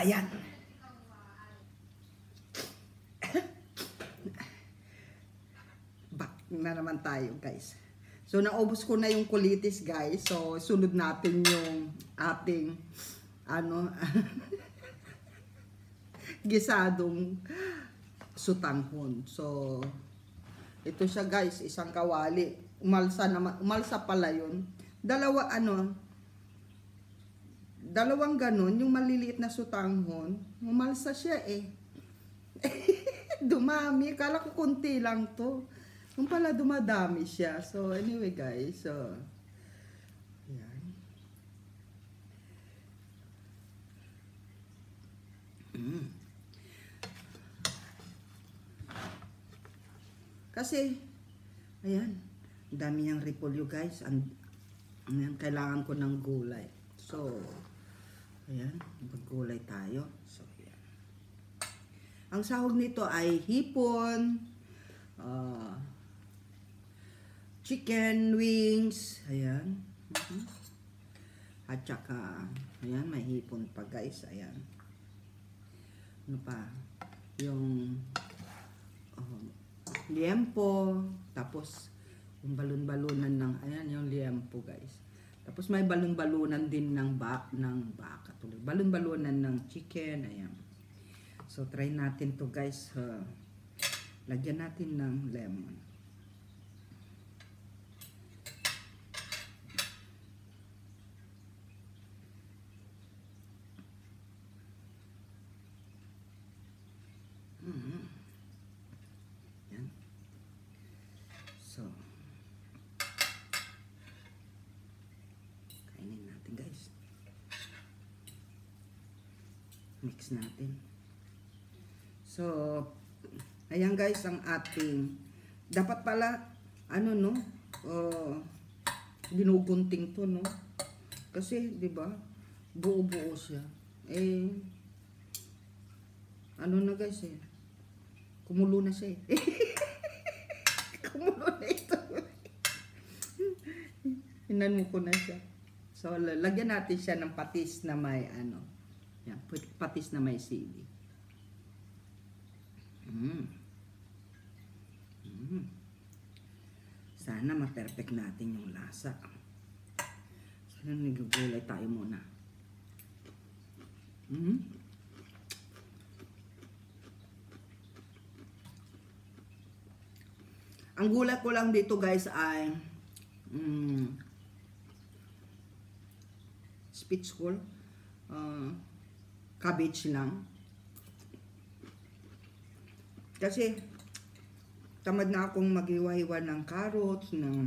Ayan. Back na naman tayo, guys. So, naubos ko na yung kulitis, guys. So, sunod natin yung ating, gisadong sutanghon. So, ito siya, guys, isang kawali. Umalsa pala yun. Dalawang ganun, yung maliliit na sutanghon, umalsa siya eh. Dumami, kala ko kunti lang to. Yung pala dumadami siya. So, anyway guys, so, yan. Kasi, ayan, dami niyang repolyo guys. Ayan, kailangan ko ng gulay. So, ayan, maggulay tayo. So, ayan. Ang sahog nito ay hipon, chicken wings, ayan. At saka, ayan, may hipon pa guys, ayan. Ano pa? Yung liempo, tapos yung balon-balunan ng, ayan, yung liempo guys. Tapos may balon-balunan din ng baka, tuloy. Balon-balunan ng chicken, ayan. So, try natin to guys. Lagyan natin ng lemon. Yan. So, kainin natin guys. Mix natin. So, ayan guys ang ating, dapat pala, ginugunting to, no? Kasi, di ba, buo-buo siya. Na guys eh, kumulo na siya eh. Kumulo na ito. Inano ko na siya. So, lagyan natin siya ng patis na may, yan, patis na may sili. Sana ma-perfect natin yung lasa. So, nagugulay tayo muna. Ang gulay ko lang dito guys ay spitz kol, cabbage lang. Kasi tamad na akong maghiwa-hiwa ng carrots, ng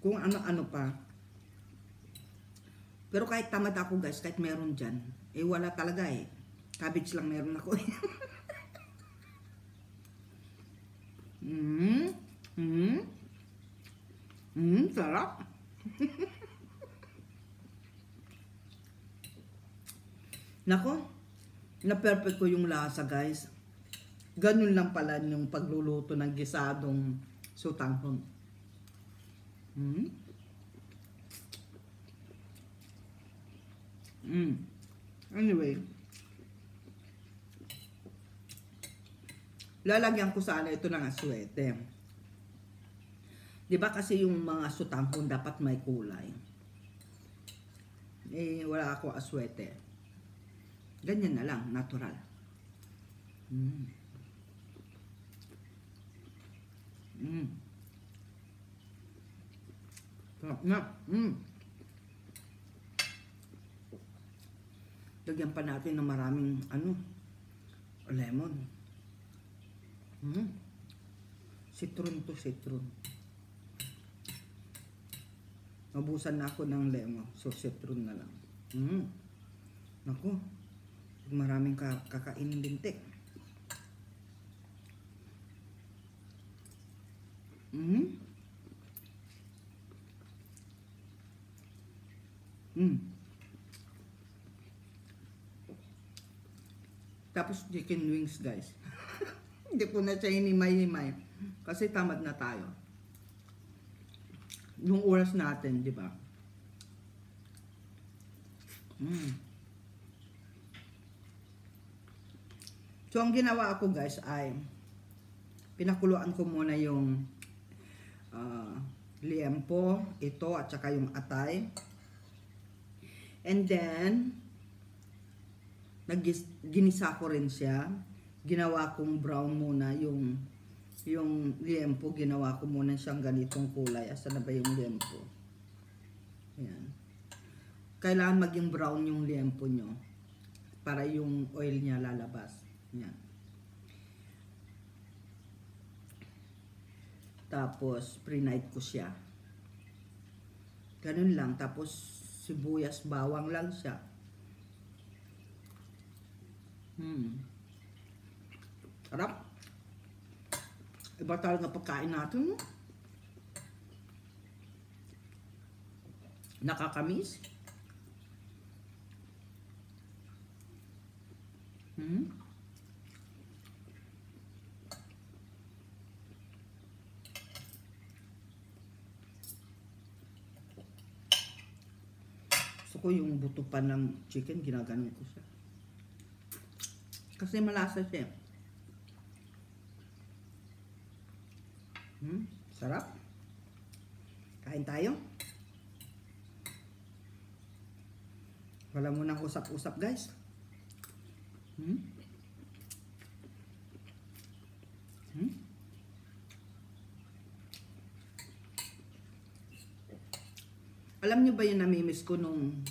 kung ano-ano pa. Pero kahit tamad ako guys, kahit meron dyan, wala talaga eh. Cabbage lang meron ako eh. Sarap. Nako, na-perfect ko yung lasa guys. Ganun lang pala yung pagluluto ng gisadong sutanghon. Anyway, lalagyan ko sana ito ng aswete. Diba kasi yung mga sutanghon dapat may kulay. Wala ako aswete. Ganyan na lang, natural. Sarap na. Lagyan pa natin ng maraming lemon. Citron to citron. Mabusan na ako ng lemon. So citron na lang. Naku. Maraming kakainin lintik. Tapos chicken wings guys. Hindi ko na siya hinimay-himay. Kasi tamad na tayo. Yung oras natin, di ba? So, ang ginawa ko guys ay pinakuluan ko muna yung liempo, ito, at saka yung atay. And then, ginisa ko rin siya. Ginawa kong brown muna yung liempo. Ginawa ko muna siyang ganitong kulay. Asa na ba yung liempo? Ayan. Kailangan maging brown yung liempo nyo para yung oil niya lalabas. Ayan. Tapos, pre-night ko siya. Ganun lang. Tapos, sibuyas, bawang lang siya. Sarap. Iba talaga pagkain natin, no? Nakakamis. Gusto ko yung buto pa ng chicken, ginaganon ko siya. Kasi malasa siya. Sarap. Kain tayo. Wala mo nang usap-usap, guys. Alam niyo ba yung namimiss ko nung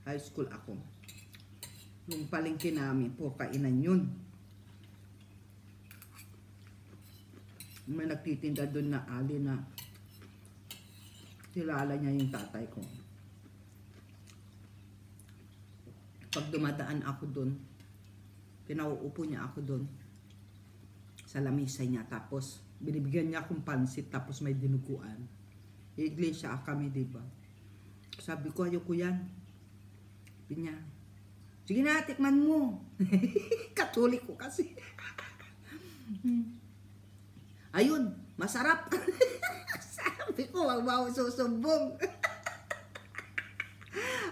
high school ako? Yung palengke namin, po kainan yun. May nagtitinda doon na ali na kilala niya yung tatay ko. Pag dumadaan ako doon, pinauupo niya ako doon sa lamesa niya. Tapos, binibigyan niya akong pansit tapos may dinuguan. Iglesia kami, diba? Sabi ko, ayoko yan. Sabi niya, sige na, tikman mo. Katolik ko kasi. Ayun, masarap. Sabi ko, wag mo susumbong.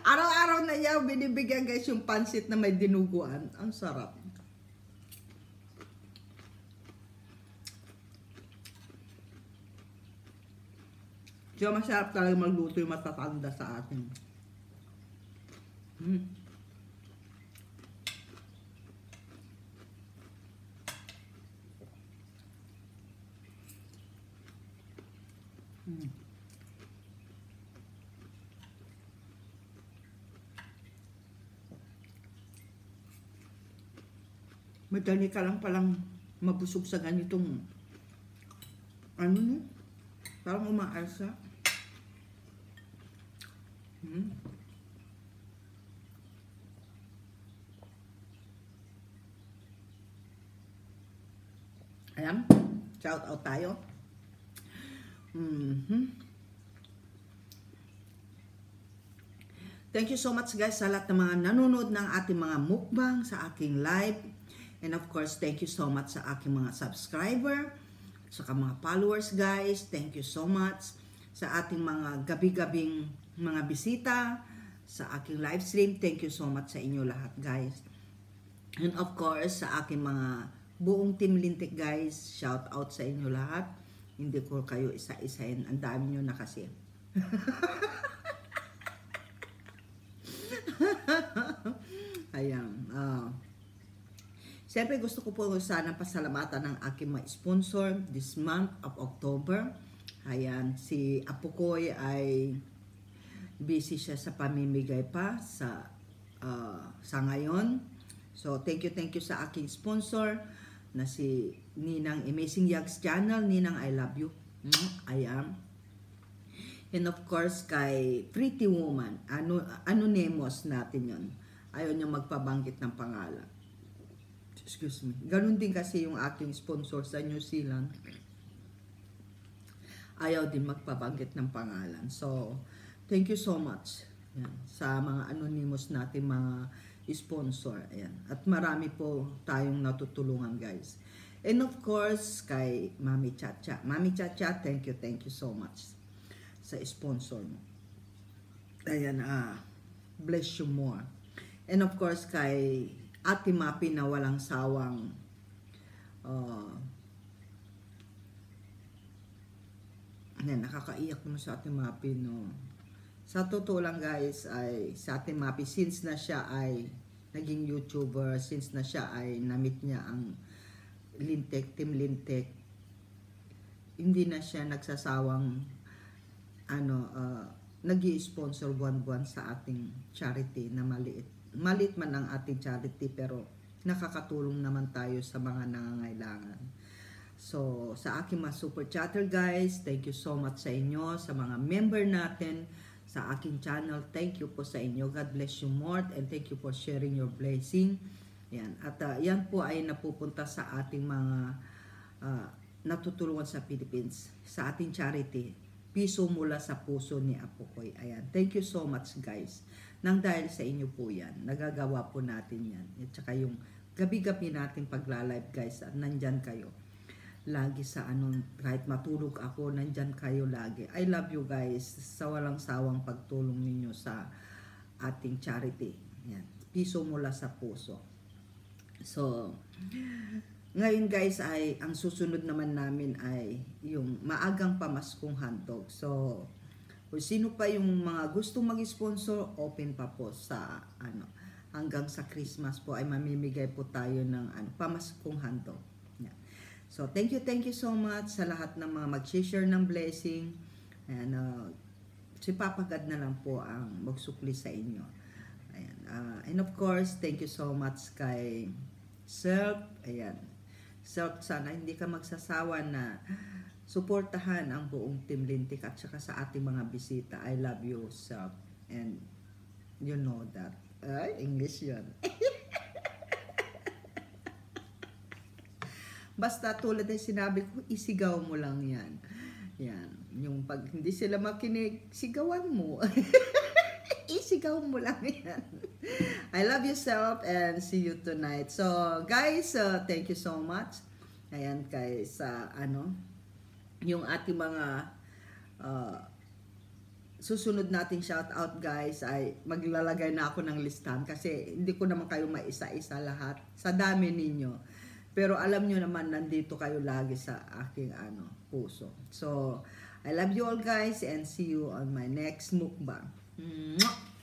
Araw-araw na yaw, binibigyan guys yung pansit na may dinuguan. Ang sarap. So, masarap talaga magluto yung matatanda sa atin. Madali ka lang palang mabusog sa ganitong ano no? Parang umaasa. Ayan, shout out tayo. Thank you so much guys sa lahat ng mga nanonood ng ating mga mukbang sa aking live. And of course, thank you so much sa aking mga subscriber, sa mga followers guys. Thank you so much sa ating mga gabi-gabing mga bisita sa aking live stream. Thank you so much sa inyo lahat guys. And of course, sa aking mga buong Team Lintik guys, shout out sa inyo lahat. Hindi ko kayo isa-isahin. Ang dami nyo na kasi. Ayan. Siyempre gusto ko po sana pasalamatan ng aking mga sponsor this month of October. Ayan, si Apo Koy ay busy siya sa pamimigay pa sa ngayon. So, thank you sa aking sponsor na si Ninang Amazing Yags Channel. Ninang, I love you. Ayan. And of course, kay Pretty Woman. Anonymous natin yon. Ayaw niya magpabanggit ng pangalan. Excuse me. Ganun din kasi yung aking sponsor sa New Zealand. Ayaw din magpabanggit ng pangalan. So, thank you so much. Yan, sa mga anonymous natin mga sponsor. Ayan. At marami po tayong natutulungan guys. And of course, kay Mami Chacha. Mami Chacha, thank you so much sa sponsor mo. Ayan, bless you more. And of course, kay Ate Mapi na walang sawang uh, nakakaiyak naman sa Ate Mapi, no. Sa totoo lang guys, ay sa Ate Mapi, since na siya ay naging YouTuber, since na siya ay namit niya ang Lintek, Team Lintek, hindi na siya nagsasawang nag-i-sponsor buwan-buwan sa ating charity na maliit. Maliit man ang ating charity, pero nakakatulong naman tayo sa mga nangangailangan. So, sa aking mga super chatter guys, thank you so much sa inyo, sa mga member natin sa aking channel. Thank you po sa inyo. God bless you more, and thank you for sharing your blessing. Yan. At yan po ay napupunta sa ating mga natutulungan sa Philippines, sa ating charity. Piso mula sa puso ni Apokoy. Ayan. Thank you so much guys. Nang dahil sa inyo po yan, nagagawa po natin yan. At saka yung gabi-gabi natin pagla-live guys, nandyan kayo. Lagi sa kahit matulog ako, nandyan kayo lagi. I love you guys sa walang sawang pagtulong ninyo sa ating charity. Yan. Piso mula sa puso. So, ngayon guys ay ang susunod naman namin ay yung maagang pamaskong handog. So kung sino pa yung mga gustong mag-sponsor, open pa po sa hanggang sa Christmas po ay mamimigay po tayo ng pamaskong handog. Yeah. So thank you so much sa lahat ng mga mag-share ng blessing. And si Papa God na lang po ang magsukli sa inyo. Ayan. And of course, thank you so much kay Self. Ayan. So, sana hindi ka magsasawa na suportahan ang buong Team Lintik at saka sa ating mga bisita. I love you, Self. And you know that. Ay, English yun. Basta tulad ng sinabi ko, isigaw mo lang yan. Yan. Yung pag hindi sila makinig, sigawan mo. Isigaw mo lang yan. I love you, Self, and see you tonight. So, guys, thank you so much. Ayan, guys, yung ating mga susunod nating shout out, guys, ay maglalagay na ako ng listahan kasi hindi ko naman kayo maisa-isa lahat sa dami ninyo. Pero alam nyo naman, nandito kayo lagi sa aking puso. So, I love you all, guys, and see you on my next mukbang. Mwah!